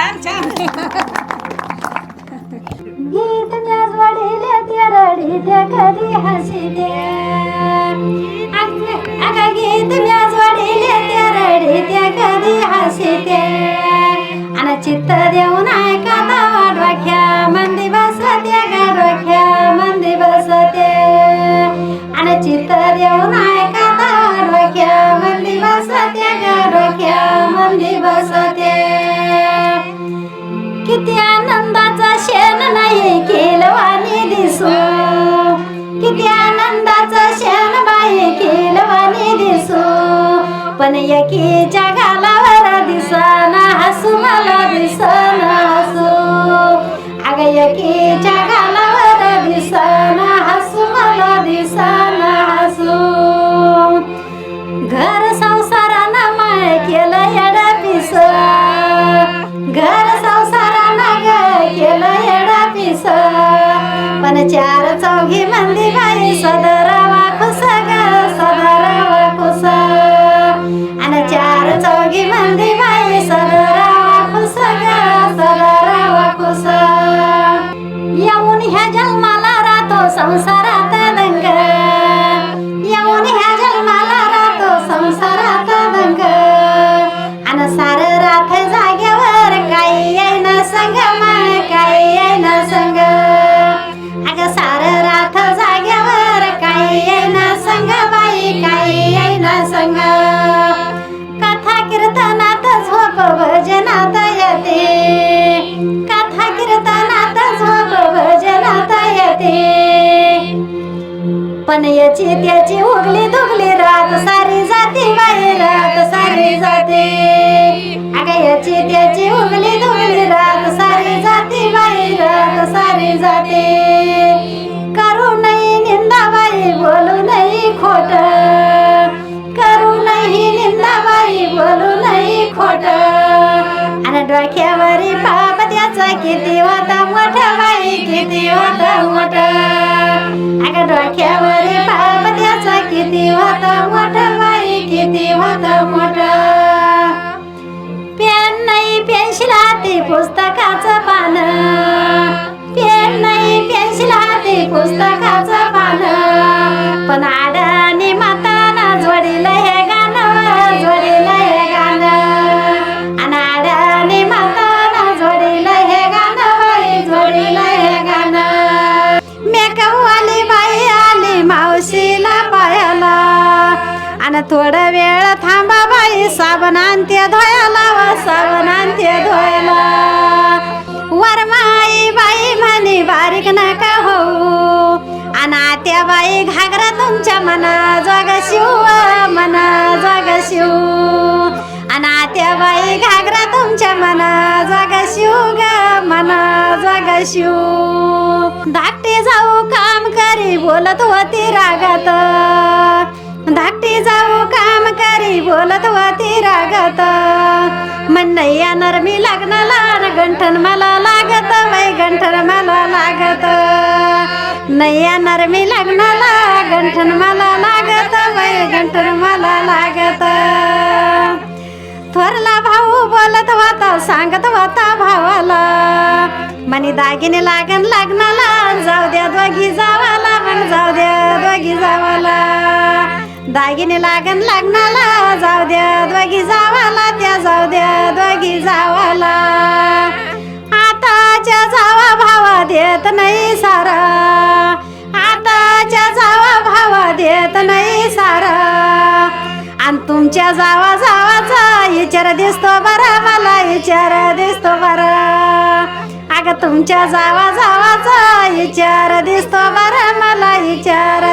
छान छान. गीत म्याज वाढीले ते रडीते कधी हसीते अगं गीत म्याज वाढीले ते रडीते कधी हसीते आणि चित्त देऊन ऐकाता डोक्या मंदी बसते ग डोक्या मंदी बसते आणि चित्त देऊन ऐकाता डोक्या मंदी बसते ग डोक्या मंदी बसते. किती आनंदाचा शेण नाही केलवानी दिसू किती आनंदाचा शेण बाई केलवानी दिसू पण एकीच्या गालावर दिसना हसू मला दिसना हसू अग एकीच्या गालावर दिसना हसू मला दिसना हसू. घर संसारानं माय केलं येडा पिस घर संसारानं ग केलं येडा पिस पण चार चौघी मंदी बाई सदरावा खुस ग सदरावा खुस आणि चार चौघी मंदी बाई सदरावा खुस ग सदरावा खुस. येऊन ह्या जन्माला राहतो संसारात दंग येऊन ह्या जन्माला राहतो संसारात दंग आणि सार राथ जाग्यावर काही येईना संग मन काही येईना संग अग सार राथ जाग्यावर काही येईना संग बाई काही येईना संग. कथा कीर्तनात झोप भजनात येते कथा कीर्तनात झोप भजनात येते पण याची त्याची उगली दुगली रात सारी जाती बाई रात सारी जाते अग याची त्याची उगली दुगली रात सारी जाती बाई रात सारी जाते. करू नाही निंदा बाई बोलू नाही खोट करू नाही निंदा बाई बोलू नाही खोट आणि डोक्यावरी पाप त्याचा किती होता मोठा बाई किती होता मोठा अग डोक्यावरी पाप त्याचा किती होता मोठा बाई किती होता मोठा. पेन नाही पेन्सिल हाती पुस्तकाचं पान पेन नाही पेन्सिल हाती पुस्तकाचं पान पण आडानी माताना जोडीलं हे गाणं जोडीलं हे गाणं आणि आडानी माताना जोडीलं हे गाणं बाई जोडीलं हे गाणं. मेकअपवाली बाई आली मावशीला पायाला आणि थोडा वेळ थांबा बाई साबण आणते धुवायला व साबण आणते धुवायला. वरमाई बाई म्हणे बारीक नका होऊ आणि आत्या बाई घागरा तुमच्या मना जोग शिव मना जोग शिव आणि आत्या बाई घागरा तुमच्या मना जोग शिव ग मना जोग शिव. धाकटी जाऊ काम करी बोलत होती रागात धाकटी जाऊ काम करी बोलत होती रागात मन नैया नरमी लग्नाला गंठन मला लागत बाई गंठन मला लागत नैया नरमी लग्नाला गंठन मला लागत बाई गंठन मला लागत. थोरला भाऊ बोलत होता सांगत होता भावाला मनी दागिने लागन लग्नाला जाऊ द्या दोघी जावाला मग जाऊ द्या दोघी जावाला दागिने लागन लग्नाला जाऊ द्या दोघी जावाला त्या जाऊ द्या दोघी जावाला. आताच्या जावा भावा देत नाही सारा आताच्या जावा भावा देत नाही सारा आणि तुमच्या जावा जावाचा विचार दिसतो बरा मला विचार दिसतो बरा अग तुमच्या जावा जावाचा विचार दिसतो बरा मला विचार